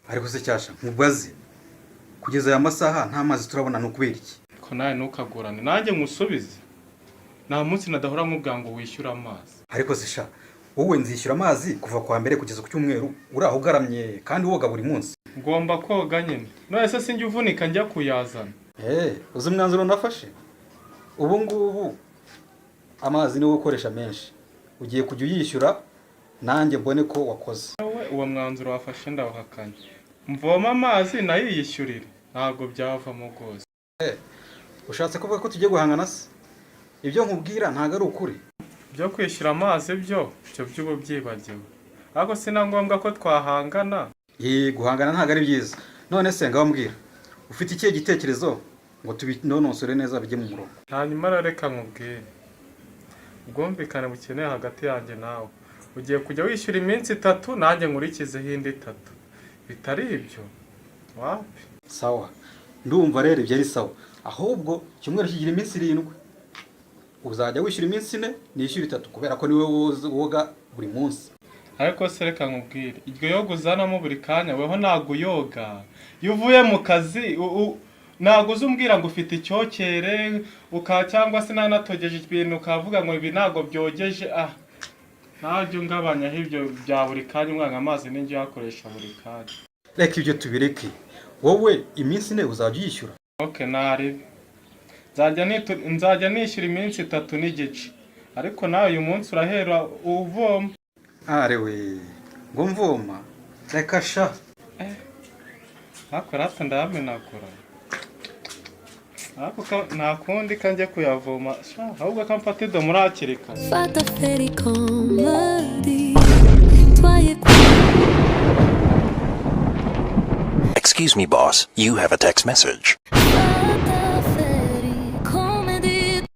ariko se cyasha nkubaze kugeza aya masaha nta mazi turabona no kubera iki ko nawe ntukagorane nanjye ngusubize nta munsi nadahora nkubwira ngo wishyura amazi ariko se sha wowe nzishyura amazi kuva kwa mbere kugeza ku cyumweru uraho ugaramye kandi woga buri munsi ngomba koga nyine none se sinjye uvunika njya kuyazana uzi umwanzuro nafashe ubu ngubu amazi niwo ukoresha menshi ugiye kujya uyishyura nanjye mbone ko wakoze wowe uwo mwanzuro wafashe ndawuhakanye mvoma amazi nayo yishyurire ntabwo byavamo rwose ushatse kuvuga ko tugiye guhangana se ibyo nkubwira ntabwo ari ukuri byo kwishyura amazi byo by'ubu byibagiwe ariko si na ngombwa ko twahangana guhangana ntabwo ari byiza none se ngabambwira ufite ikihe gitekerezo ngo tubinonosore neza bijye mu murongo hanyuma reka nkubwire ubwumvikane bukeneye hagati yanjye nawe ugiye kujya wishyura iminsi 3 nanjye nkurikizeho indi 3 bitari ibyo wapi sawa ndumva rero ibyo ari sawa ahubwo cyumweru kigira iminsi 7 uzajya wishyura iminsi 4 nishyura 3 kubera ko niwe woga buri munsi ariko se reka nkubwire iryo yoga uzanamo buri kanya weho ntago uyoga iyo uvuye mu kazi ntago uzumbwira ngo ufite icyokere cyangwa se nanatogeje ibintu ukavuga ngo ibi ntago byogeje ntajya ungabanyaho ibyo bya buri kanya umwana amazi n'injye yakoresha buri kanya reka ibyo tubireke wowe iminsi 4 uzajya uyishyura nari nzajya nishyura iminsi 3 n'igice ariko nawe uyu munsi urahera uvoma arewe ngo mvoma reka sha ariko rata ndamenagura ariko nta kundi kanjye kuyavoma ahubwo kamfate do muri akirika fata feri komedi Excuse me, boss. You have a text message.